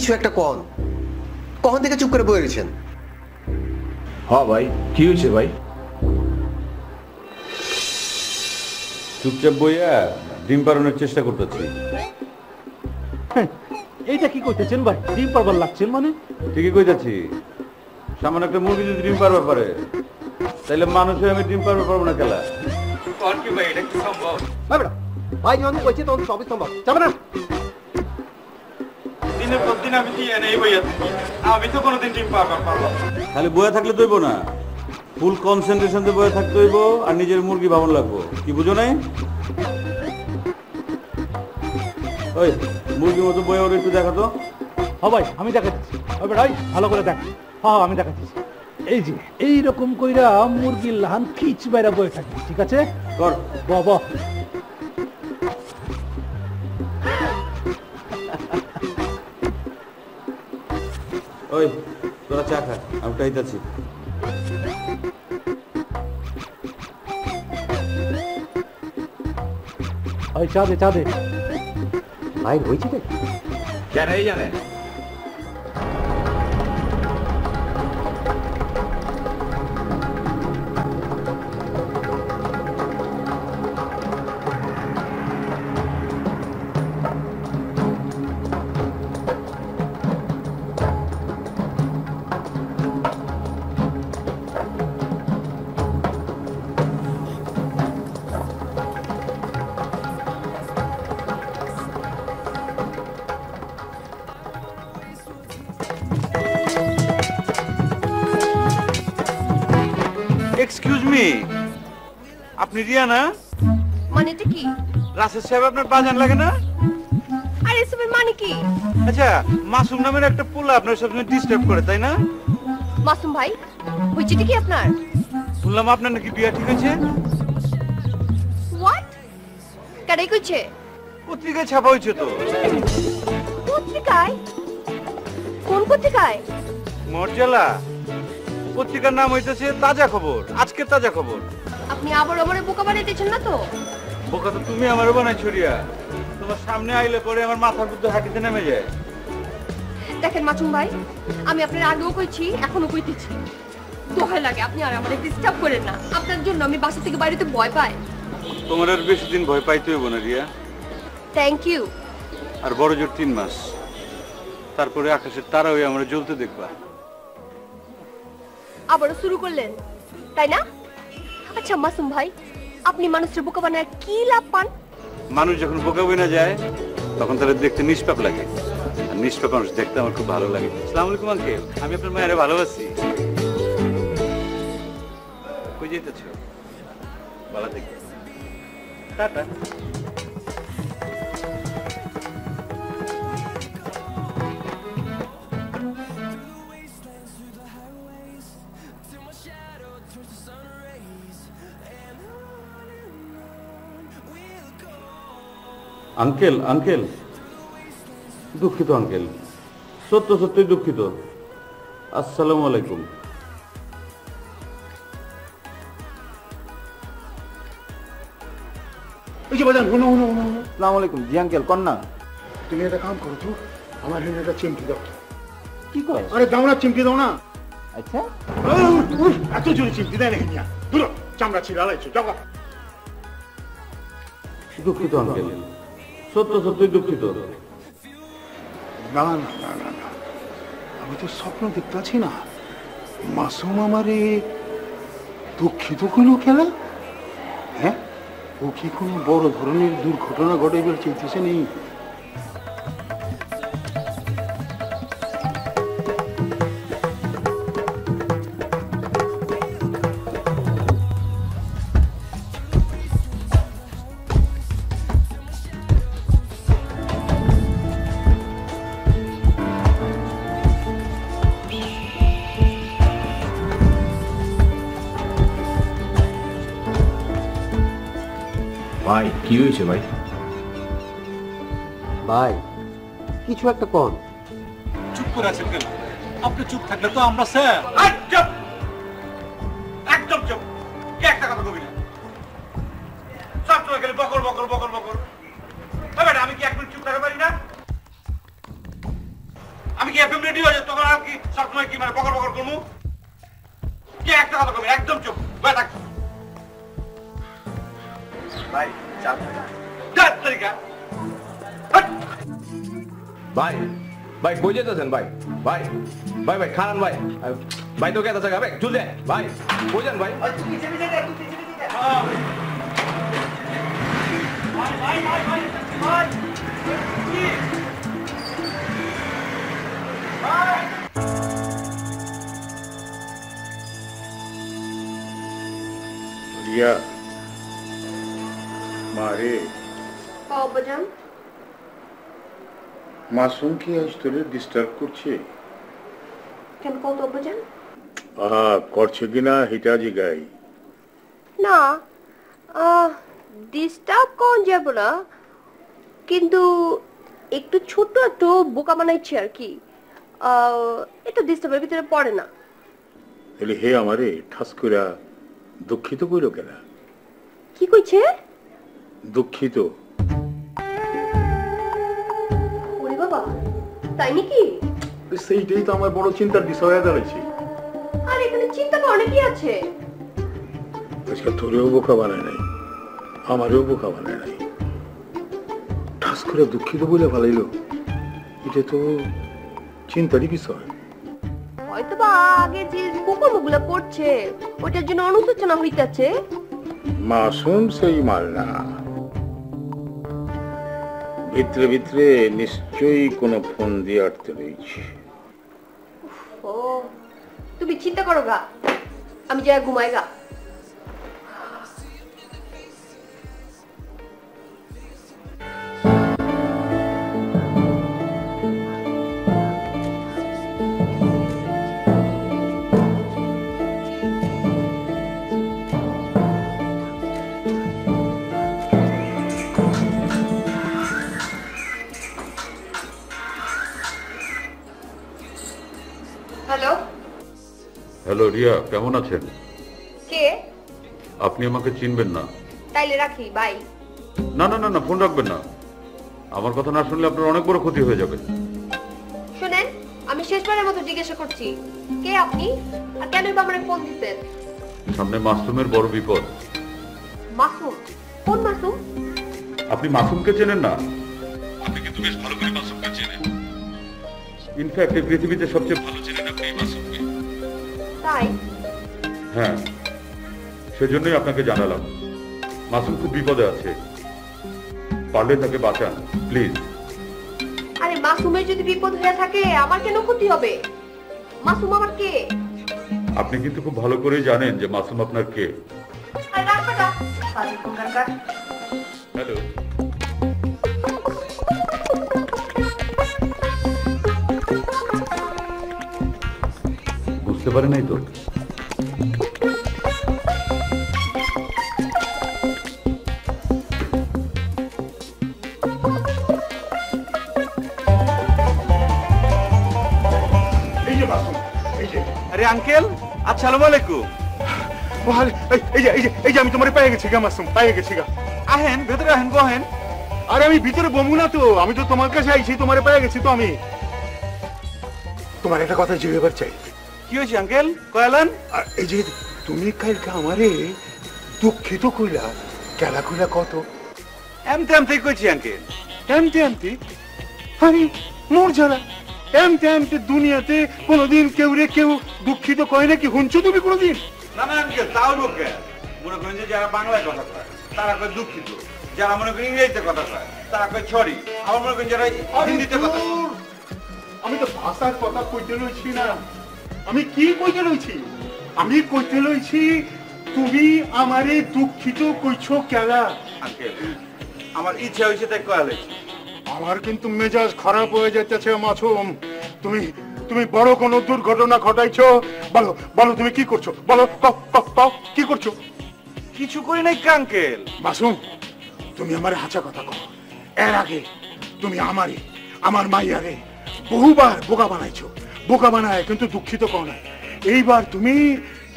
কিছু একটা কন, কখন থেকে চুপ করে বয়ে রয়েছেন? হ্যাঁ ভাই, কি হয়েছে ভাই? চুপচাপ বইয়া ডিম পাড়ানোর চেষ্টা করতেছি। এইটা কি করতেছেন ভাই? ডিম পারবার লাগছেন মানে? ঠিকই কইতাছি। সামান্য একটা মুরগি যদি ডিম পারবার পারে, তাইলে মানুষের আমি ডিম পারবার পারবো না খেলা। কি ভাই, এটা কি সম্ভব? ভাই যখন কইছে তখন সবই সম্ভব, যাবে না? দিনের পর দিন আমি দিয়ে নেই বইয়া থাকি, আমি তো কোনোদিন ডিম পারবার পারবো না। খালি বইয়া থাকলে তৈব না, ফুল কনসেন্ট্রেশন দিয়ে বইয়া থাকতে হইব আর নিজের মুরগি ভাবন লাগবো। কি বুঝো নাই? ওই মুরগির মতো বইয়া ওর একটু দেখা তো। হ্যাঁ ভাই, আমি দেখাচ্ছি। ভাই ভালো করে দেখ। হ্যাঁ আমি দেখাচ্ছি। এই যে এইরকম কইরা মুরগির লাহান খিচ বাইরা বয়ে থাকি, ঠিক আছে? কর বাবা, ওই তোরা চা খা, আমি টাইতাছি। ওই চা দে, চা দে। ভাই হয়েছে নাকি? জানাই জানে। এক্সকিউজ মি, আপনি রিয়া না? মানেটা কি? রাসেল সাহেব আপনার বাজান লাগে না? আর এসবের মানে কি? আচ্ছা, মাসুম নামের একটা পোলা আপনার সবসময় ডিস্টার্ব করে, তাই না? মাসুম ভাই, হয়েছেটা কি আপনার? শুনলাম আপনার নাকি বিয়া ঠিক হয়েছে। হোয়াট? কারাই কইছে? পত্রিকায় ছাপা হয়েছে তো। পত্রিকায়? কোন পত্রিকায়? মর্যালা পত্রিকার নাম হইতেছে তাজা খবর, আজকের তাজা খবর। আপনি আবার আমারে বোকা বানাইতেছেন না তো? বোকা তো তুমি আমার বানাইছো রিয়া। তোমার সামনে আইলে পরে আমার মাথার মধ্যে হাঁটিতে নেমে যায়। দেখেন মাসুম ভাই, আমি আপনার আগেও কইছি, এখনো কইতেছি, দোহাই লাগে আপনি আর আমারে ডিস্টার্ব করেন না। আপনার জন্য আমি বাসা থেকে বাইরেতে ভয় পাই। তোমার আর বেশি দিন ভয় পাইতে হইব না রিয়া। Thank you. আর বড় জোর 3 মাস, তারপরে আকাশের তারা হয়ে আমরা জ্বলতে দেখবা। আবারও শুরু করলেন, তাই না? আচ্ছা মাসুম ভাই, আপনি মানুষের বোকা বানায় কি লাভ পান? মানুষ যখন বোকা বইনা যায় তখন তাদের দেখতে নিষ্পাপ লাগে, আর নিষ্পাপ মানুষ দেখতে আমার খুব ভালো লাগে। আসসালামু আলাইকুম আঙ্কেল, আমি আপনার মায়ের ভালোবাসি। কই যাইতেছো? ভালো থেকো, টাটা। আঙ্কেল আঙ্কেল, দুঃখিত আঙ্কেল, সত্যই দুঃখিত। আসসালামু আলাইকুম। আসসালামু আলাইকুম। জি আঙ্কেল, কন্যা তুমি একটা কাম করো তো, আমার হেনে একটা চিমটি দাও। কি কয়? আরে দাও না, চিমটি দাও না। আচ্ছা, এত জোরে চিমটি দেয় না হিনিয়া, দূর চামড়া ছিঁড়া লাইছো, যাও। দুঃখিত আঙ্কেল, সত্যই দুঃখিত। না না না না না, আমি তো স্বপ্ন দেখতে আছি না। মাসুম আমারে দুঃখিত কোনো খেলা? হ্যাঁ, ও কি কোনো বড় ধরনের দুর্ঘটনা ঘটে এবার চিন্তিছে নেই? ভাই কি হয়েছে ভাই? ভাই কিছু একটা কন। চুপ করে আছেন কেন? আপনি চুপ থাকলে তো আমরা স্যার। একদম চুপ, কে একটা কথা কবি না। সব সময় খালি বকর বকর বকর বকর। আমি কি এক মিনিট চুপ থাকতে পারি না? সময় কি মানে বকর বকর করবো? কে একটা কথা কবি একদম চুপ বয়ে থাক। ভাই চা যার তরিকা ভাই ভাই কই যেতেছেন ভাই ভাই ভাই ভাই খারান ভাই ভাই তো কেতা জায়গা ভাই চল দে ভাই কই যান ভাই রিয়া মারে আব্বাজান মাসুম কি আজ তোরে ডিস্টার্ব করছে? কেন কত আব্বাজান? করছে কিনা হিটা জিগাই। না ডিস্টার্ব কোন যাব না, কিন্তু একটু ছোট একটু বোকা বানাইছি আর কি। এটা ডিস্টার্বের ভিতরে পড়ে না। তাহলে হে আমারে ঠাস কইরা দুঃখিত কইল কেনা? কি কইছে? দুঃখিত। ওরে বাবা, তাই নাকি? সেইটাই তো আমার বড় চিন্তার বিষয় হয়ে দাঁড়াইছে। আর এখানে চিন্তা করার কি আছে? আজকে তোরেও বোকা বানায় নাই, আমারেও বোকা বানায় নাই। ঠাস করে দুঃখিত বলে ভালাইলো, এটা তো চিন্তারই বিষয়। হয়তো বা আগে যে কুকুরগুলো পড়ছে ওটার জন্য অনুশোচনা হইতাছে। মাসুম সেই মাল না, ভিতরে ভিতরে নিশ্চয়ই কোনো ফোন দিয়ে আটতে রয়েছে। ও তুমি চিন্তা করো গা, আমি যাই ঘুমাই গা। হ্যালো হ্যালো রিয়া, কেমন আছেন? কে? আপনি আমাকে চিনবেন না। তাইলে রাখি, বাই। না না না না, ফোন রাখবেন না। আমার কথা না শুনলে আপনার অনেক বড় ক্ষতি হয়ে যাবে। শুনেন, আমি শেষবারের মতো জিজ্ঞাসা করছি, কে আপনি আর কেন আমারে ফোন দিতেন? সামনে মাসুমের বড় বিপদ। মাসুম? কোন মাসুম? আপনি মাসুমকে চেনেন না? আপনি কিন্তু বেশ ভালো করে মাসুমকে চেনেন। ইনফ্যাক্ট এই পৃথিবীতে সবচেয়ে ভালো চেনেন আপনি এই মাসুমকে। তাই? হ্যাঁ, সেজন্যই আপনাকে জানালাম। মাসুম খুব বিপদে আছে, পারলে তাকে বাঁচান প্লিজ। আরে মাসুমের যদি বিপদ হয়ে থাকে আমার কেন ক্ষতি হবে? মাসুম আমার কে? আপনি কিন্তু খুব ভালো করেই জানেন যে মাসুম আপনার কে। আরে রাখবা না, পাগল কোনকার। হ্যালো, বুঝতে পারে নাই তো? এই যে মাসুম, এই যে আরে আঙ্কেল, আসসালামু আলাইকুম। এই যে আমি তোমারে পেয়ে গেছি গা মাসুম, পেয়ে গেছি গা। আহেন ভেতরে, আহেন বহেন। আরে আমি ভিতরে বমু না তো, আমি তো তোমার কাছে আইছি, তোমারে পেয়ে গেছি তো আমি। তোমার একটা কথা জিজ্ঞেস চাই। কি হয়েছে আঙ্কেল, কয়ালেন? আর এই যে তুমি কালকে আমারে দুঃখিত কইলা, কেলা কইলা কত? এমতে এমতে কইছি আঙ্কেল। এমতে এমতে? আরে মোর জ্বালা, এমতে এমতে দুনিয়াতে কোনোদিন কেউ রে কেউ দুঃখিত কয় নাকি? শুনছো তুমি কোনোদিন? না না আঙ্কেল, তাও লোকে মনে করেন যে যারা বাংলায় কথা কয় তারা কয় দুঃখিত, যারা মনে করেন ইংরেজিতে কথা কয় তারা কয় সরি, আবার মনে করেন যারা হিন্দিতে কথা কয়। আমি তো ভাষার কথা কইতে লইছি না, আমি কি কইতে লইছি? আমি কইতে লইছি তুমি আমারে দুঃখিত কইছো কেলা? আঙ্কেল, আমার ইচ্ছা হয়েছে তাই কয়ালে। আমার কিন্তু মেজাজ খারাপ হয়ে যাচ্ছে মাসুম। তুমি তুমি বড় কোনো দুর্ঘটনা ঘটাইছো? বলো বলো তুমি কি করছো? বলো, কি করছো? কিছু করি নাই আঙ্কেল। মাসুম, তুমি আমার হাঁচা কথা কও। এর আগে তুমি আমারে, আমার মাইয়ারে বহুবার বোকা বানাইছো, বোকা বানায় কিন্তু দুঃখিত কও না। এইবার তুমি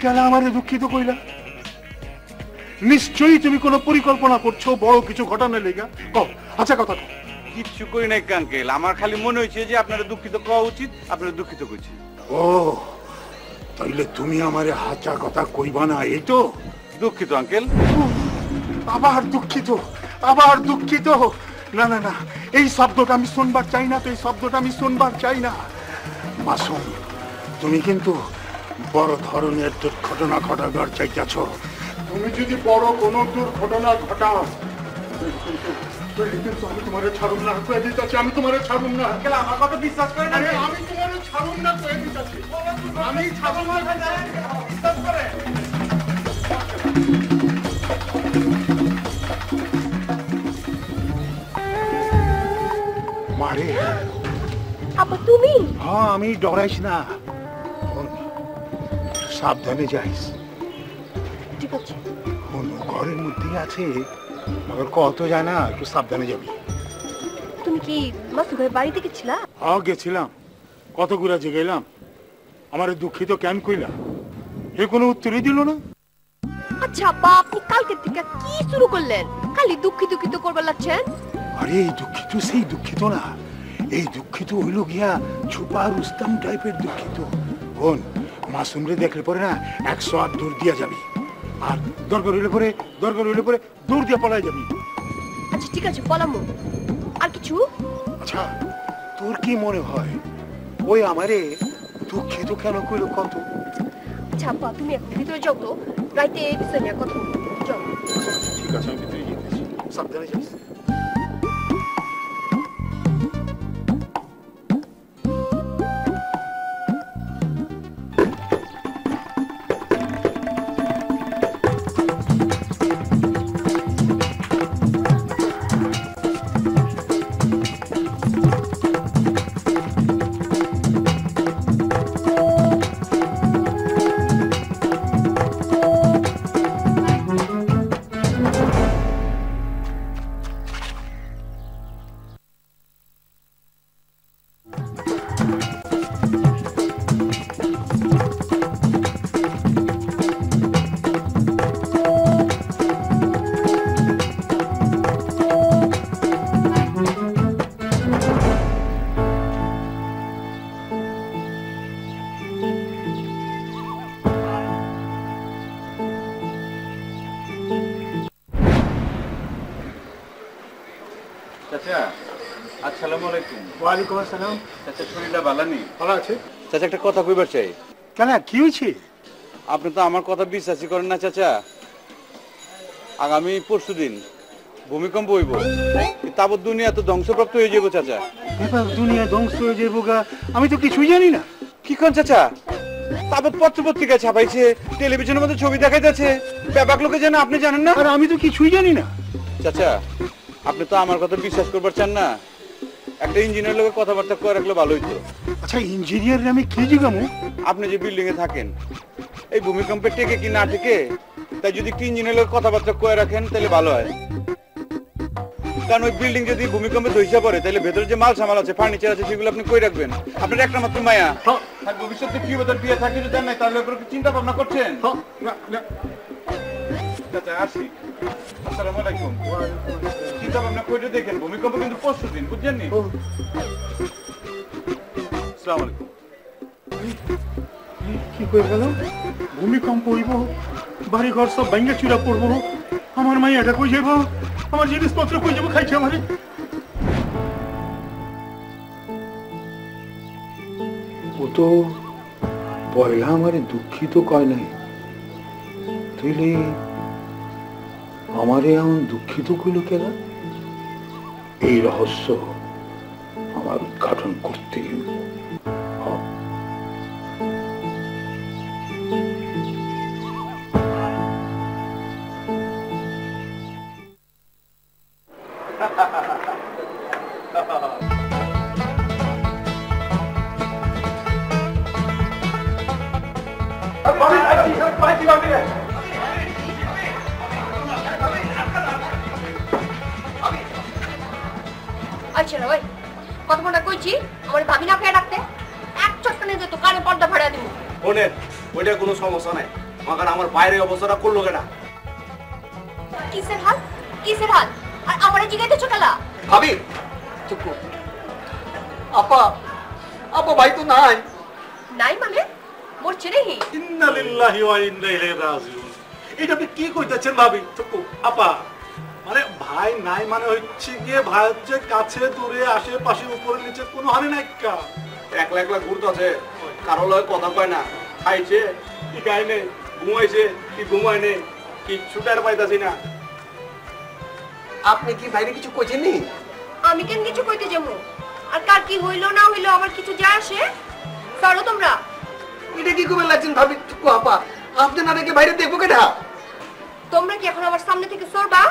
কেন আমারে দুঃখিত কইলা? নিশ্চয়ই তুমি কোনো পরিকল্পনা করছো বড় কিছু ঘটনা লেগা। কও, আচ্ছা কথা কও। কিচ্ছু করি নাই আঙ্কেল, আমার খালি মনে হয়েছে যে আপনারা দুঃখিত কওয়া উচিত, আপনারা দুঃখিত করছি। ও তাইলে তুমি আমারে হাঁচা কথা কইবা না, এই তো? দুঃখিত আঙ্কেল। আবার দুঃখিত, আবার দুঃখিত। না না না, এই শব্দটা আমি শুনবার চাই না, তো এই শব্দটা আমি শুনবার চাই না। মাসুম, তুমি কিন্তু বড় ধরনের দুর্ঘটনা ঘটাবার চাইতেছ। তুমি যদি বড় কোনো দুর্ঘটনা ঘটাও কিন্তু আমি তোমার ছাড়ুন না, কয়ে দিতেছি আমি তোমার ছাড়ুন না। আমার কথা বিশ্বাস করেন না? আমি তোমার ছাড়ুন না, কয়ে দিতেছি আমি ছাড়ুন না, বিশ্বাস করে। মারে আপা তুমি? হ্যাঁ, আমি ডরাইস না, সাবধানে যাইস। ঠিক আছে। ঘরের মধ্যে আছে, মগর কত যায় না, একটু সাবধানে যাবি। তুমি কি মাসুম ভাই বাড়িতে গেছিলা? হ্যাঁ গেছিলাম, কতগুলা যে গেলাম। আমার দুঃখিত কেন কইলা, এ কোনো উত্তরই দিল না। আচ্ছা আপা, আপনি কালকে থেকে কি শুরু করলেন? খালি দুঃখিত দুঃখিত করবার লাগছেন। আরে এই দুঃখিত সেই দুঃখিত না, এই দুঃখিত হইল গিয়া ছুপা রুস্তাম টাইপের দুঃখিত। কোন মাসুমরে দেখলে পরে না 108 দৌড় দিয়া যাবি, আর দরকার হইলে পরে দৌড় দিয়া পলাই যাবি। আচ্ছা ঠিক আছে, পলামু। আর কিছু? আচ্ছা তোর কি মনে হয় ওই আমারে দুঃখিত কেন কইল কত? আচ্ছা আপা, তুমি এখন ভিতরে যাও তো, রাইতে এই বিষয় নিয়ে কথা বলবো। যাও। ঠিক আছে, আমি ভিতরে যেতেছি, সাবধানে যাইস। চাচা, আসসালামু আলাইকুম। ওয়ালাইকুম আসসালাম। চাচা, শরীরটা ভালো নেই? ভালো আছে? চাচা, একটা কথা কইবার চাই। কেন, কি হয়েছে? আপনি তো আমার কথা বিশ্বাসই করেন না চাচা। আগামী পরশুদিন ভূমিকম্প হইব, তাবৎ দুনিয়া তো ধ্বংসপ্রাপ্ত হয়ে যাবো চাচা। এবার দুনিয়া ধ্বংস হয়ে যাবো গা, আমি তো কিছুই জানি না। কি কোন চাচা? তাবৎ পত্র পত্রিকা ছাপাইছে, টেলিভিশনের মধ্যে ছবি দেখা যাচ্ছে, ব্যাপক লোকে জানে, আপনি জানেন না? আর আমি তো কিছুই জানি না। চাচা, আপনি তো আমার কথা বিশ্বাস করবার চান না। একটা ইঞ্জিনিয়ার লোকের কথাবার্তা করে রাখলে ভালো হইতো। আচ্ছা ইঞ্জিনিয়ার আমি কি জিগামু? আপনি যে বিল্ডিং এ থাকেন, এই ভূমিকম্পে টেকে কি না টেকে, তাই যদি একটু ইঞ্জিনিয়ার লোকের কথাবার্তা করে রাখেন তাহলে ভালো হয়। কারণ ওই বিল্ডিং যদি ভূমিকম্পে ধসে পড়ে, তাহলে ভেতরে যে মাল সামাল আছে, ফার্নিচার আছে, সেগুলো আপনি কই রাখবেন? আপনার একটা মাত্র মায়া, আর ভবিষ্যতে কি হবে বিয়ে থাকে যদি জানেন, তাহলে ওপরে কি চিন্তা ভাবনা করছেন? চাচা, আসি। আসসালামু আলাইকুম। চিন্তা ভাবনা করে দেখেন, ভূমিকম্প কিন্তু পরশুদিন, বুঝছেন নি? আসসালামু আলাইকুম। কি করে গেল? ভূমিকম্প হইব, বাড়ি ঘর সব ভেঙে চুরা পড়বো, আমার মাইয়াটা কই যাব, আমার জিনিসপত্র কই যাব, খাইছে আমারে। ও তো পয়লা আমারে দুঃখিত কয় নাই, তুইলে আমারে এমন দুঃখিত কইল কেন? এই রহস্য আমার উদ্ঘাটন করতেই হইব। আচ্ছা ভাই, কথা কইছি আমার ভাবি না খেয়ে রাখতে, এক চটকানে যে তো কানে পর্দা ফাড়া দিব। শোনেন, ওইটা কোনো সমস্যা নাই, মাগান আমার বাইরে অবস্থাটা করলো কেনা? কিসের হাল? কিসের হাল? আর আমারে জিগাইতেছো কেলা? ভাবি চুপ। আপা, আপা ভাই তো নাই। নাই মানে মরছে নাকি? ইন্না লিল্লাহি ওয়া ইন্না ইলাইহি রাজিউন। এটা আপনি কি কইতাছেন ভাবি? আপা মানে ভাই নাই মানে হচ্ছে গিয়ে ভাই হচ্ছে কাছে দূরে আশেপাশে উপরে নিচে কোনো হানি নাই কা। একলা একলা ঘুরতাছে, কারো লগে কথা কয় না, খাইছে কি খাই নেই, ঘুমাইছে কি ঘুমায় নেই, কিচ্ছু টের পাইতাছি না। আপনি কি বাইরে কিছু কইছেন নি? আমি কেন কিছু কইতে যাবো? আর কার কি হইলো না হইলো আমার কিছু যায় আসে? সরো তোমরা। এটা কি কইবেন লাগছেন ভাবি? টুকু আপা আপনি না দেখে বাইরে দেখবো কেডা? তোমরা কি এখন আমার সামনে থেকে সরবা?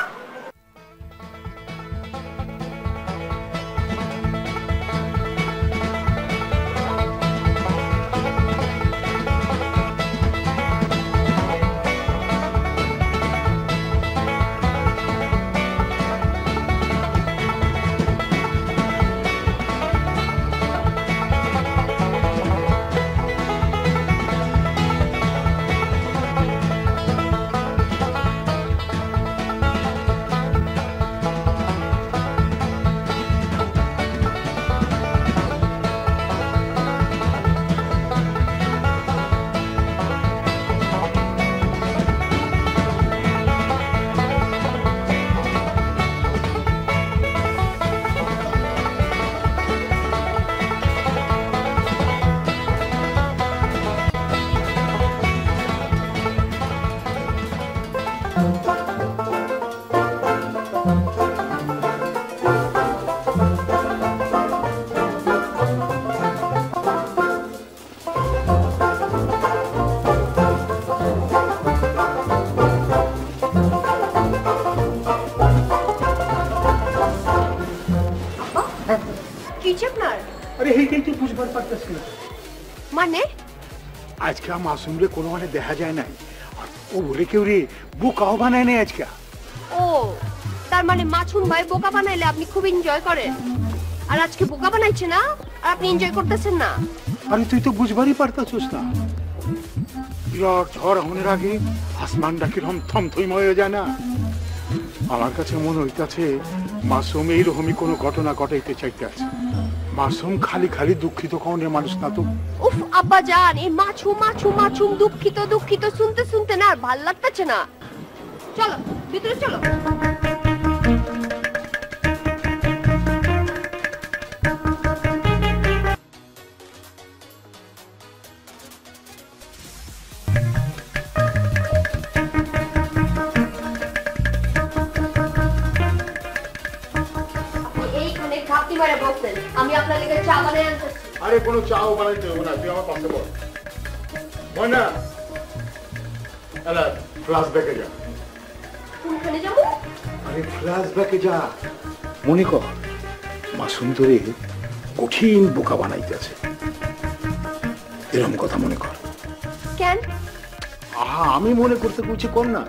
আরে এইটাই বুঝবার পারতেছি না। মানে আজকে মাসুম রে কোনো মানে দেখা যায় নাই, আর ও বলে কেউ রে বোকাও বানায় নাই আজকে। ও তার মানে মাছুন ভাই বোকা বানাইলে আপনি খুব এনজয় করেন, আর আজকে বোকা বানাইছে না আর আপনি এনজয় করতেছেন না? আরে তুই তো বুঝবারই পারতাছিস না, বিরাট ঝড় হওয়ার আগে আসমানটা কিরকম থমথম হয়ে যায় না। আমার কাছে মনে হইতাছে মাসুম এইরকমই কোনো ঘটনা ঘটাইতে চাইতেছে। মাসুম খালি খালি দুঃখিত কনের মানুষ না তো। উফ আব্বা জান, এই মাছু মাছু মাছুম দুঃখিত দুঃখিত শুনতে শুনতে না আর ভাল লাগতেছে না। চলো ভিতরে চলো। আমি আপনার লেগে চা বানিয়ে আনতেছি। আরে কোনো চাও বানাইতে হবে না, তুই আমার পাশে বল। হয় না এলা ফ্ল্যাশব্যাকে যা। কোনখানে যাবো? আরে ফ্ল্যাশব্যাকে যা। মনে কর মাসুম ধরে কঠিন বোকা বানাইতেছে, এরকম কথা মনে কর। কেন? আহা আমি মনে করতে কইছি কর না।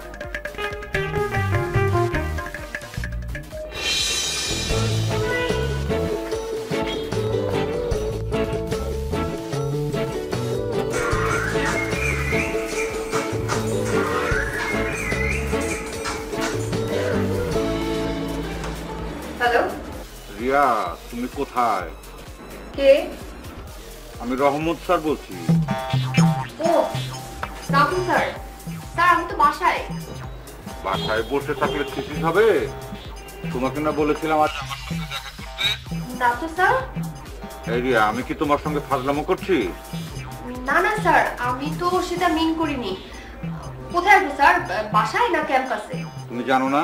হ্যালো রিয়া, তুমি কোথায়? কে? আমি রহমত স্যার বলছি। ও রাহুল স্যার। স্যার আমি তো বাসায়। বাসায় বসে থাকলে থিসিস হবে? তোমাকে না বলেছিলাম আজ আমার সঙ্গে দেখা করতে? না তো স্যার। এই রিয়া, আমি কি তোমার সঙ্গে ফাজলামো করছি? না না স্যার, আমি তো সেটা মিন করিনি। কোথায় আছো স্যার? বাসায় না ক্যাম্পাসে? তুমি জানো না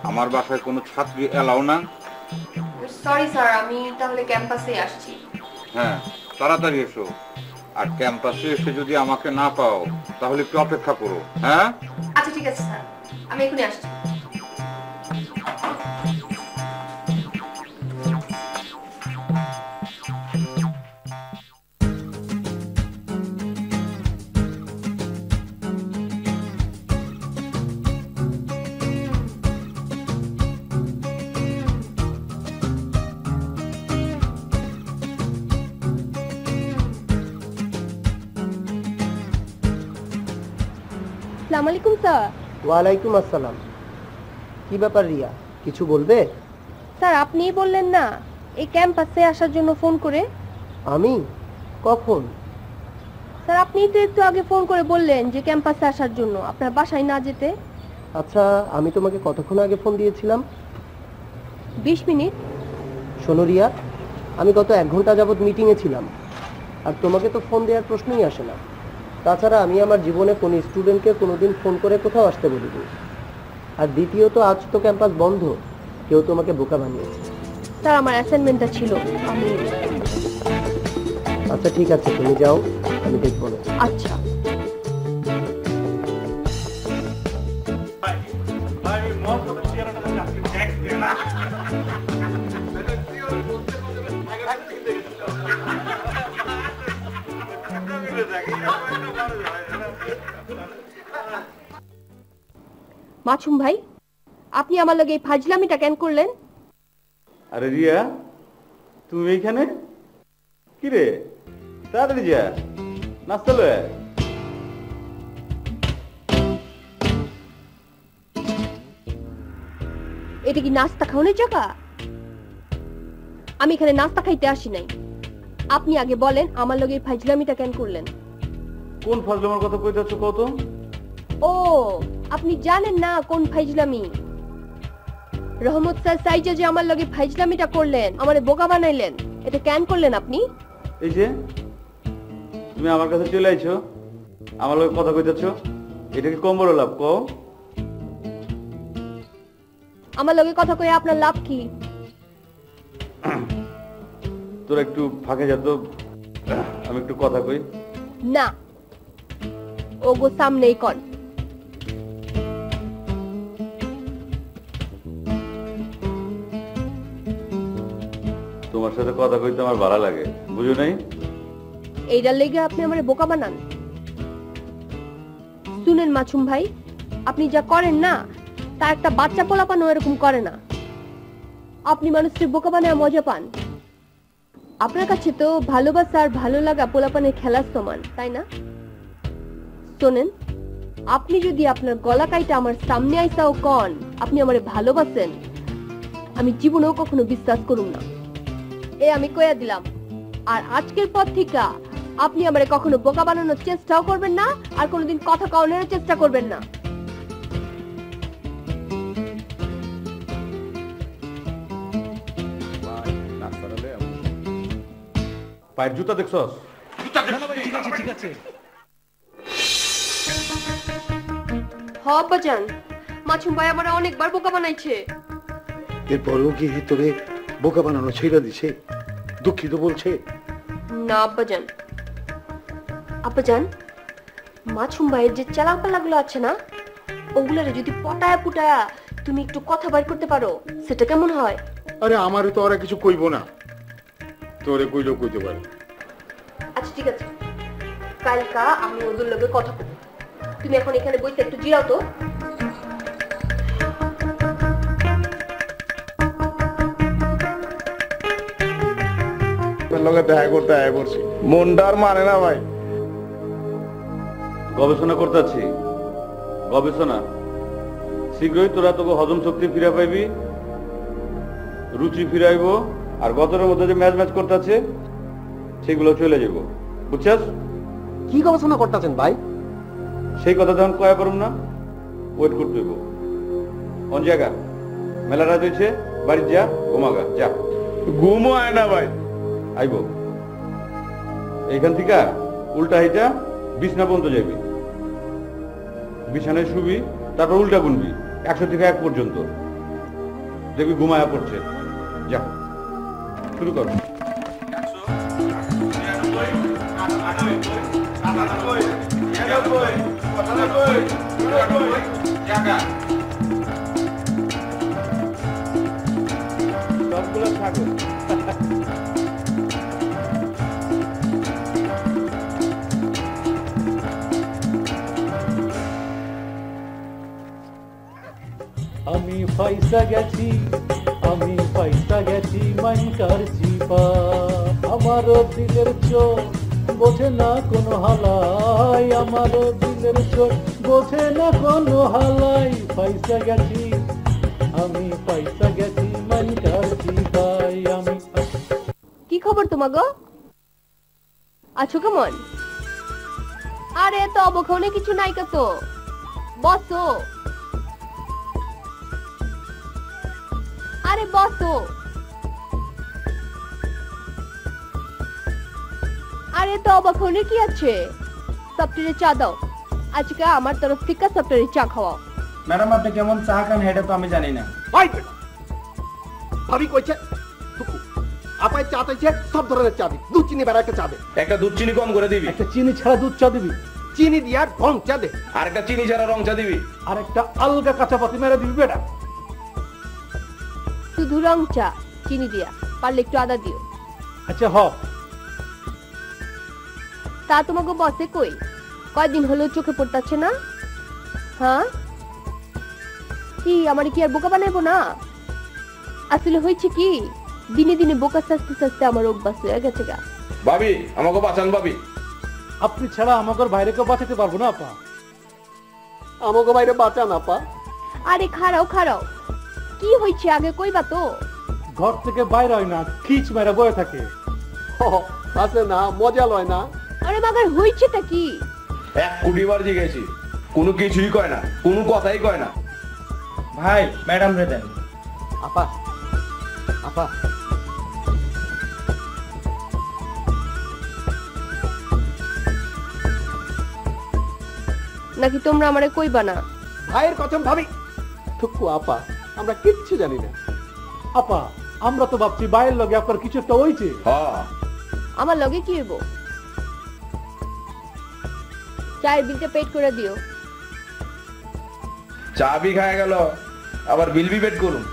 আমার বাসায় কোনো ছাত্রী এলাও না। সরি স্যার, আমি তাহলে ক্যাম্পাসে আসছি। হ্যাঁ তাড়াতাড়ি এসো, আর ক্যাম্পাসে এসে যদি আমাকে না পাও তাহলে একটু অপেক্ষা করো। হ্যাঁ আচ্ছা ঠিক আছে স্যার, আমি এখনই আসছি। আসসালামু আলাইকুম স্যার। ওয়ালাইকুম আসসালাম। কি ব্যাপার রিয়া, কিছু বলবে? স্যার আপনিই বললেন না এই ক্যাম্পাসে আসার জন্য ফোন করে? আমি কখন? স্যার আপনি তো একটু আগে ফোন করে বললেন যে ক্যাম্পাসে আসার জন্য, আপনার বাসায় না যেতে। আচ্ছা আমি তোমাকে কতক্ষণ আগে ফোন দিয়েছিলাম? 20 মিনিট। শোনো রিয়া, আমি গত 1 ঘন্টা যাবৎ মিটিংয়ে ছিলাম, আর তোমাকে তো ফোন দেওয়ার প্রশ্নই আসে না। তাছাড়া আমি আমার জীবনে কোনো স্টুডেন্টকে কোনোদিন ফোন করে কোথাও আসতে বলিনি। আর দ্বিতীয়ত আজ তো ক্যাম্পাস বন্ধ, কেউ তোমাকে বোকা বানিয়েছে। স্যার আমার অ্যাসাইনমেন্টটা ছিল, আমি। আচ্ছা ঠিক আছে, তুমি যাও, আমি দেখবো না। আচ্ছা। মাছুম ভাই, আপনি আমার লগে এই ফাজলামিটা কেন করলেন? আরে রিয়া, তুমি এইখানে? কি রে, তাড়াতাড়ি যা, নাস্তা লয়ে আয়। এটা কি নাস্তা খাওয়ানোর জায়গা? আমি এখানে নাস্তা খাইতে আসি নাই। আপনি আগে বলেন আমার লগে এই ফাজলামিটা কেন করলেন? কোন ফাজলামের কথা কইতে যাচ্ছ কত? ও, আপনি জানেন না কোন ফাজলামি? রহমত স্যার সাইজে যে আমার লগে ফাজলামিটা করলেন, আমারে বোকা বানাইলেন, এটা কেন করলেন আপনি? এই যে তুমি আমার কাছে চলে আইছো, আমার লগে কথা কইতেছ, এটা কি কম বড় লাভ কও? আমার লগে কথা কয়ে আপনার লাভ কি? তোরা একটু ফাঁকে যা তো, আমি একটু কথা কই। না, ওগো সামনেই কর। তোমার সাথে কথা কইতে আমার ভালো লাগে, বুঝো নাই? এইটার লেগে আপনি আমারে বোকা বানান? শুনেন মাছুম ভাই, আপনি যা করেন না তা একটা বাচ্চা পোলাপান এরকম করে না। আপনি মানুষকে বোকা বানায় মজা পান। আপনার কাছে তো ভালোবাসা আর ভালো লাগা পোলাপানের খেলার সমান, তাই না? শোনেন, আপনি যদি আপনার গলা কাইটা আমার সামনে আইসাও কন আপনি আমারে ভালোবাসেন, আমি জীবনেও কখনো বিশ্বাস করুম না। এ আমি কইয়া দিলাম। আর আজকের পর থেকে আপনি আমারে কখনো বোকা বানানোর চেষ্টাও করবেন না, আর কোনোদিন কথা কাউনের চেষ্টা করবেন না। পায়ের জুতা দেখছস? ঠিক আছে। হ আব্বাজান, মাছুম ভাই আমারে অনেকবার বোকা বানাইছে। এরপরেও কি তোরে বোকা বানানো ছেড়ে দিছে? দুঃখিত বলছে? না আব্বাজান। আব্বাজান, মাছুম ভাইয়ের যে চালাপালাগুলো আছে না, ওগুলারে যদি পটায়া পুটায়া তুমি একটু কথা বাইর করতে পারো, সেটা কেমন হয়? আরে আমারে তো ওরা কিছু কইব না, তোরে কইলেও কইতে পারে। আচ্ছা ঠিক আছে, কালকা আমি ওদের লগে কথা বলবো। তুমি এখন এখানে বসে একটু জিরাও তো। লগে দেখা করতে আয় পড়ছি, মনটার মানে না ভাই। গবেষণা করতে আছি, গবেষণা। শীঘ্রই তোরা তোকে হজম শক্তি ফিরে পাইবি, রুচি ফিরাইব, আর গতরের মধ্যে যে ম্যাচ ম্যাচ করতে আছে সেগুলো চলে যাব, বুঝছাস? কি গবেষণা করতেছেন ভাই? সেই কথা তখন কয়া পারুম না, ওয়েট করতে হইব। অন জায়গা মেলা রাত হয়েছে, বাড়ি যা, ঘুমাগা যা। ঘুমও আয় না ভাই। আইব এইখান থেকে উল্টা হাইটা বিছনা পর্যন্ত যাবি, বিছানায় শুবি, তারপর উল্টা গুনবি 100 থেকে 1 পর্যন্ত, দেখবি ঘুমায়া পড়ছে। যা শুরু কর। সবগুলো থাকো। আমি পয়সা গেছি, আমি পয়সা গেছি মাইনকার জিপা, আমার দিলের চোখ বোঝে না কোনো হালাই, আমার দিলের চোখ বোঝে না কোনো হালাই। পয়সা গেছি, আমি পয়সা গেছি মাইনকার জিপাই। আমি কি খবর তোমাগো? আছো কেমন? আরে তো অবখানে কিছু নাই তো, বসো। আরে বসো। আরে তো অবখানে কি আছে? সপ্তাহে চা দাও, আজকে আমার তরফ থেকে সপ্তাহে চা খাওয়াও। ম্যাডাম আপনি কেমন চা খান এটা তো আমি জানি না। ভাই ভাবি কইছে টুকু আপাই চা চাইছে সব ধরনের চা দি, দুধ চিনি বেড়া একটা চা দে। একটা দুধ চিনি কম করে দিবি, একটা চিনি ছাড়া দুধ চা দিবি, চিনি দিয়া রং চা দে। আর একটা চিনি ছাড়া রং চা দিবি, আর একটা আলগা কাঁচা পাতি মেরে দিবি বেটা। শুধু রং চা চিনি দিয়া, পারলে একটু আদা দিও। আচ্ছা হ। তা তোমাকে বসে কই? কয়দিন হলো চোখে পড়তাছে না? হ্যাঁ কি আমার কি আর বোকা বানাইবো না? আসলে হয়েছে কি, দিনে দিনে বোকা সাজতে সাজতে আমার অভ্যাস হয়ে গেছে গা। ভাবি আমাকে বাঁচান ভাবি। আপনি ছাড়া আমাকে বাইরে কেউ বাঁচাতে পারবো না আপা। আমাকে বাইরে বাঁচান আপা। আরে খাড়াও খাড়াও, কি হয়েছে আগে কইবা তো। ঘর থেকে বাইরে হয় না, খিচ মেরা বয়ে থাকে। আছে না, মজা লয় না। আরে মাগার হয়েছেটা কি? 1 কোটি বার জিজ্ঞেসি, কোনো কিছুই কয় না, কোনো কথাই কয় না। ভাই ম্যাডাম রে দেন। আপা আপা নাকি তোমরা আমারে কইবা না? ভাইয়ের কসম ভাবি। টুকু আপা আমরা কিচ্ছু জানি না। আপা আমরা তো ভাবছি বাইরের লগে আপনার কিছু একটা হয়েছে। হ্যাঁ আমার লগে কি হইব? চায়ের বিলটা পেড করে দিও। চা বি খায় গেল, আবার বিল বি পেড করুন।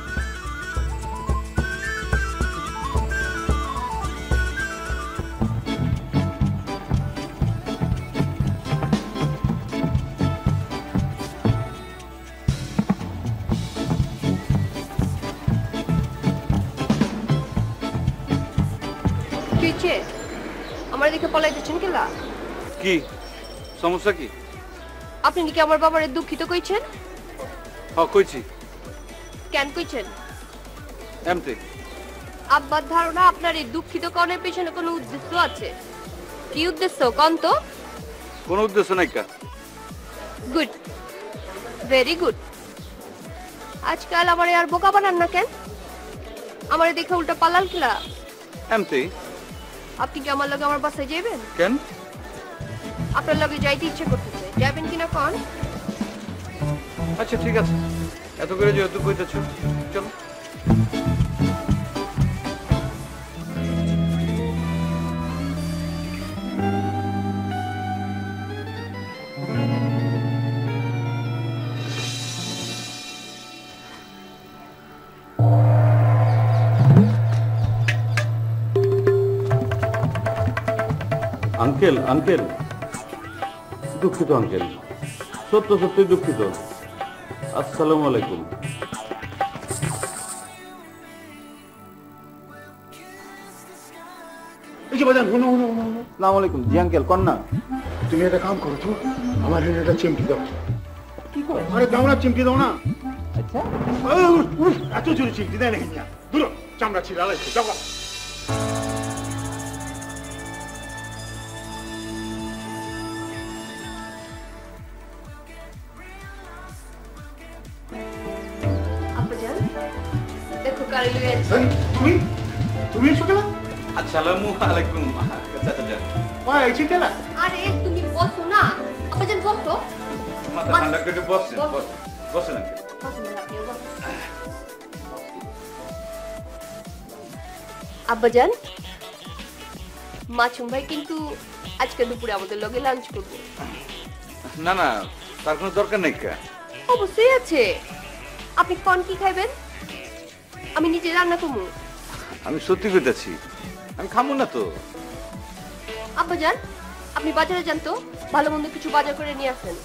কিছে আমার দিকে পলাইতেছেন কেলা? কি সমস্যা কি? আপনি কি আমার বাবারে দুঃখিত কইছেন? হ্যাঁ কইছি। কেন কইছেন? এমতে আব্বার ধারণা আপনার এই দুঃখিত কনের পেছনে কোনো উদ্দেশ্য আছে। কি উদ্দেশ্য কোন তো? কোনো উদ্দেশ্য নাই কা। Good, very good. আজকাল আমার আর বোকা বানান না কেন? আমারে দেখে উল্টা পালাল কিলা? এমতে আপনি কি আমার লগে আমার বাসায় যাবেন? কেন? আপনার লগে যাইতে ইচ্ছে করতেছে, যাবেন কিনা কোন? আচ্ছা ঠিক আছে, এত করে যেহেতু কইতেছো চলো। আঙ্কেল আঙ্কেল দুঃখিত আঙ্কেল, সত্য সত্যি দুঃখিত। আসসালামু আলাইকুম। এই যে বাজান হুনো হুনো হুনো। আসসালামু আলাইকুম। জি আঙ্কেল কোন না। তুমি একটা কাম করো তো, আমার হেনে একটা চিমটি দাও। কি করো? আরে দাও না, চিমটি দাও না। আচ্ছা এত জোরে চিমটি দেয় নাকি? দূর চামড়া ছিঁড়ে আলাইছে, যাও। আব্বাজান দেখো কারে লই আইছি। তুমি তুমি এসো কেন? আসসালামু আলাইকুম চাচা। ওই এই চিন্তা। আরে তুমি বসো না। আব্বাজান বসো। মাথা ঠান্ডা করে বসেন বসেন আঙ্কেল। আব্বাজান মাছুম ভাই কিন্তু আজকে দুপুরে আমাদের লগে লাঞ্চ করবে। না না, তার কোনো দরকার নেই কা। অবশ্যই আছে। আপনি কোন কি খাইবেন? আমি নিজে রান্না করবো। আমি সত্যি কইতাছি, আমি খামু না তো। আব্বাজান আপনি বাজারে যান তো, ভালো মন্দ কিছু বাজার করে নিয়ে আসেন।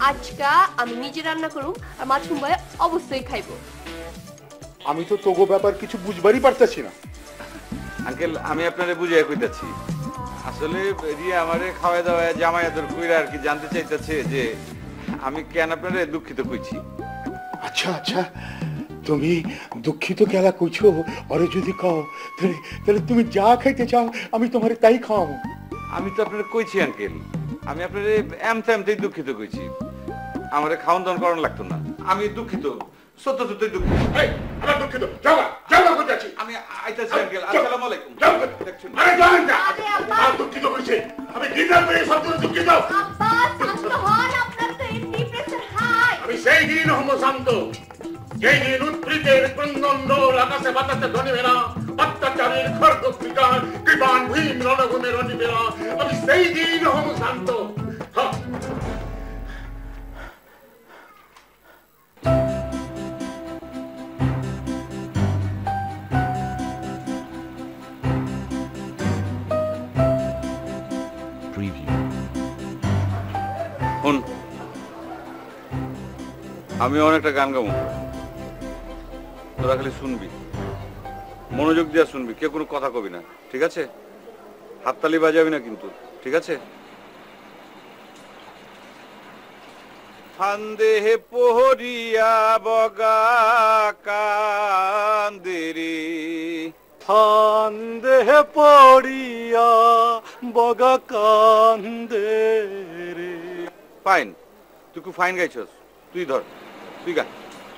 আজকা আমি নিজে রান্না করুম আর মাছুম ভাই অবশ্যই খাইবো। আমি তো তোগো ব্যাপার কিছু বুঝবারই পারতেছি না। আঙ্কেল আমি আপনারে বুঝাই কইতাছি, আসলে রিয়া আমারে খাওয়া দাওয়া জামাই আদর কইরা আর কি জানতে চাইতাছে যে আমি কেন আপনারে দুঃখিত কইছি। আচ্ছা আচ্ছা, তুমি দুঃখিত কেলা কইছো, আরে যদি কও তাহলে তাহলে তুমি যা খাইতে চাও আমি তোমারে তাই খাওয়াবো। আমি তো আপনারে কইছি আঙ্কেল, আমি আপনার এমতেই দুঃখিত কইছি। আমারে খাওয়ান দাওয়ান করানো লাগতো না। আমি দুঃখিত, সত্য সত্যই দুঃখিত। আমার দুঃখিত, যাও যাও করতেছি আমি আইতাছি আঙ্কেল। আসসালামু আলাইকুম। দেখছেন আরে যান না, আমার দুঃখিত কইছে, আমি গিটার পেয়ে সব দুঃখিত। আব্বা শান্ত হন, আপনার তো এমনি প্রেসার হাই। আমি সেই দিন হম শান্ত, যেই দিন উৎপীড়িতের ক্রন্দন রোল আকাশে বাতাসে ধ্বনিবে না, অত্যাচারের খড়গ বিকার কৃপান ভীম রণভূমে রণিবে না, আমি সেই দিন হম শান্ত। আমি অনেকটা গান গাবো, তোরা খালি শুনবি, মনোযোগ দিয়ে শুনবি, কেউ কোনো কথা কবি না, ঠিক আছে? হাততালি বাজাবি না কিন্তু, ঠিক আছে? ফান্দে পহরিয়া বগা কান্দেরি, ফান্দে পড়িয়া বগা কান্দে রে। ফাইন, তুই খুব ফাইন গাইছস, তুই ধর, তুই গা।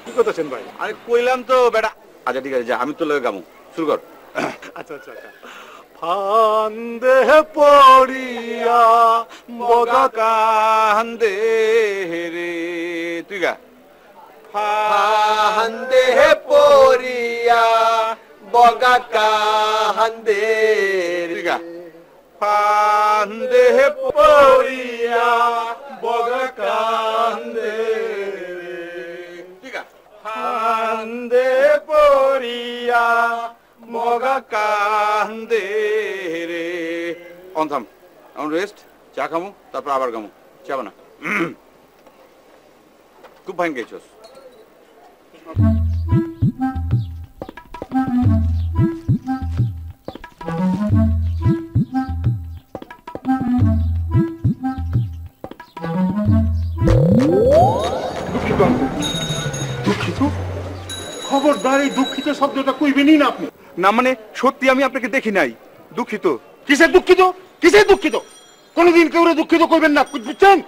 কি করতেছেন ভাই? আরে কইলাম তো বেটা। আচ্ছা ঠিক আছে, যা, আমি তো লগে গামু, শুরু কর। আচ্ছা আচ্ছা আচ্ছা। ফান্দে পড়িয়া বগা কান্দে রে, তুই গা। ফান্দে পড়িয়া বগা কান্দে তুই গা। ফান্দে পড়িয়া বগা কান্দে রে, তুই গা। ফান্দে পড়িয়া বগা কান্দে রে। অন থাম, অন রেস্ট, চা খামু, তারপর আবার গামু। চা বানা। খুব ফাইন গেছস। দুঃখিত? খবরদার এই দুঃখিত শব্দটা কইবেনই না আপনি। না মানে সত্যি আমি আপনাকে দেখি নাই, দুঃখিত। কিসের দুঃখিত? কিসের দুঃখিত? কোনদিন কেউ দুঃখিত কইবেন না, বুঝছেন?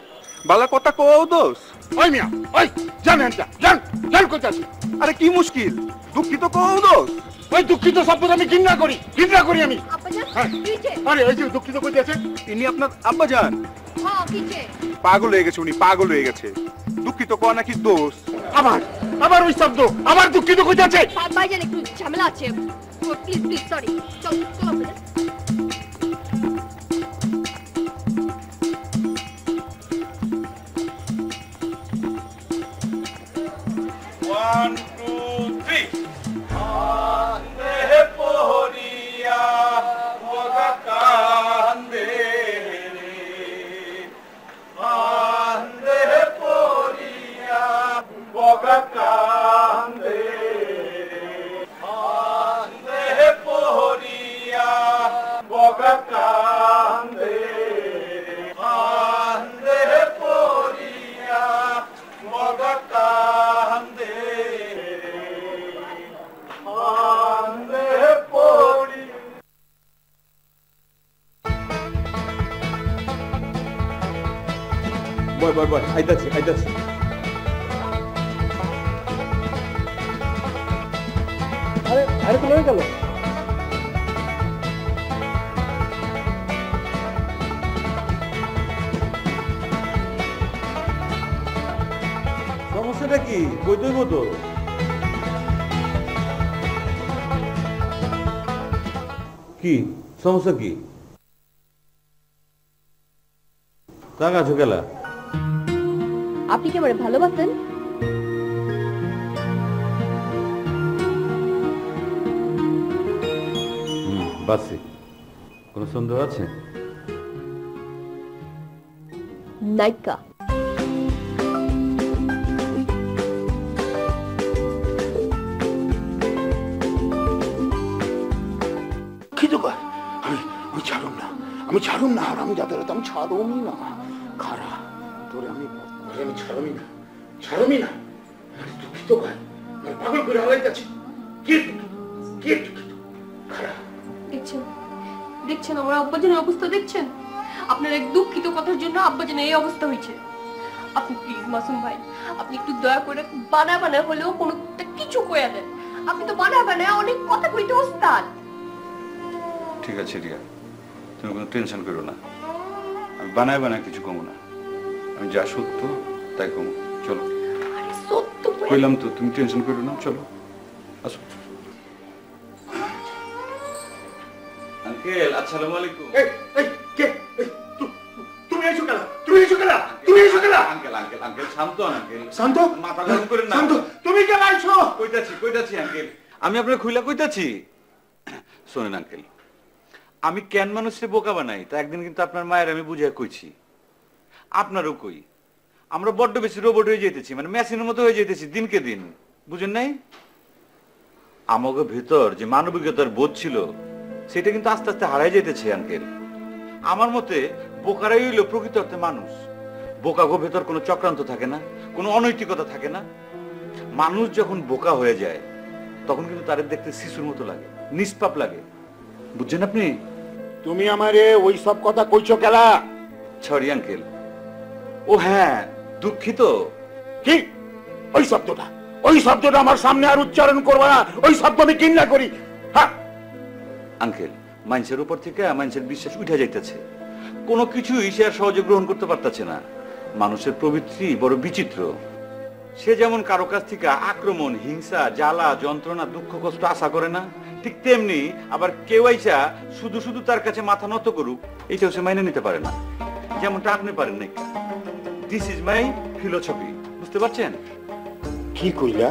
বালা কথা কও দোষ। ওই মিয়া, ওই জানেন না, জান জান কোথায়? আরে কি মুশকিল, দুঃখিত কও দোষ। ওই দুঃখিত শব্দটা আমি ঘৃণা করি আমি। আব্বাজান কিছে? আরে ওই যে দুঃখিত কইতে আছে, ইনি আপনার আব্বাজান? হ্যাঁ কিছে? পাগল হয়ে গেছে উনি, পাগল হয়ে গেছে। দুঃখিত কও নাকি দোষ? আবার ওই শব্দ, আবার দুঃখিত কইতে আছে। ভাইজান একটু ঝামেলা আছে, প্লিজ প্লিজ সরি। চল চল আব্বাজান। 1 2 3 কান্দে পহরিয়া বগা কান্দে রে, কান্দে পহরিয়া বগা কান্দে রে, কান্দে পহরিয়া বগা কান্দে রে, কান্দে পহরিয়া বগা কান্দে বয় আইতাছি আরে আরে তো গেল। সমস্যাটা কি? বইতে তো কি সমস্যা? কি টাকা আছো গেলা? আপনি কি আমারে ভালোবাসেন? বাসি, কোনো সন্দেহ আছে? নাইকা আমি ছাড়ুম না, আর আমি যাদের আমি ছাড়ুমই না। খারা তোরে আমি ছাড়ুমই না। দুঃখিত ভাই, পাগল করে হারাইতেছি। দেখছেন আমার আব্বাজানের অবস্থা দেখছেন? আপনার এক দুঃখিত কথার জন্য আব্বা যেন এই অবস্থা হয়েছে। আপনি প্লিজ মাসুম ভাই, আপনি একটু দয়া করে বানায় বানায় হলেও কোনো কিছু কইয়া দেন। আপনি তো বানায় বানায় অনেক কথা কইতে ওস্তাদ। ঠিক আছে রিয়া, তুমি কোনো টেনশন করো না, আমি বানায় বানায় কিছু কমো না, আমি যা সত্য তাই কমো। চলো সত্য কইলাম তো, তুমি টেনশন করো না, চলো আসো। আঙ্কেল আসসালামু আলাইকুম। তুমি এসো কেলা, তুমি এসো কেলা, তুমি এসো কেলা। আঙ্কেল আঙ্কেল আঙ্কেল শান্ত হন আঙ্কেল, শান্ত, মাথা গরম করেন না। শান্ত, তুমি কেলা আইছো? কইতাছি আঙ্কেল, আমি আপনার খুইলা কইতাছি। শোনেন আঙ্কেল, আমি কেন মানুষকে বোকা বানাই তা একদিন কিন্তু আপনার মায়ের আমি বুঝাই কইছি, আপনারও কই। আমরা বড্ড বেশি রোবট হয়ে যেতেছি, মানে মেশিনের মতো হয়ে যেতেছি দিনকে দিন, বুঝেন নাই? আমাকে ভেতর যে মানবিকতার বোধ ছিল সেটা কিন্তু আস্তে আস্তে হারাই যেতেছে আঙ্কেল। আমার মতে বোকারাই হইল প্রকৃত অর্থে মানুষ। বোকাগো ভেতর কোনো চক্রান্ত থাকে না, কোনো অনৈতিকতা থাকে না। মানুষ যখন বোকা হয়ে যায় তখন কিন্তু তাদের দেখতে শিশুর মতো লাগে, নিষ্পাপ লাগে, বুঝছেন আপনি? তুমি আমারে ওই সব কথা কইছো কেলা? Sorry uncle. ও হ্যাঁ, দুঃখিত। কি ওই শব্দটা আমার সামনে আর উচ্চারণ করবা না। ওই শব্দ আমি ঘৃণা করি। হ্যাঁ আঙ্কেল, মানুষের উপর থেকে মানুষের বিশ্বাস উঠে যাইতেছে, কোনো কিছুই সে আর সহজে গ্রহণ করতে পারতেছে না। মানুষের প্রবৃত্তি বড় বিচিত্র। সে যেমন কারো কাছ থেকে আক্রমণ, হিংসা, জ্বালা, যন্ত্রণা, দুঃখ, কষ্ট আশা করে না, ঠিক তেমনি আবার কেউ আইসা শুধু শুধু তার কাছে মাথা নত করুক এইটাও সে মাইনে নিতে পারে না, যেমনটা আপনি পারেন না। দিস ইজ মাই ফিলোসফি, বুঝতে পারছেন? কি কইলা?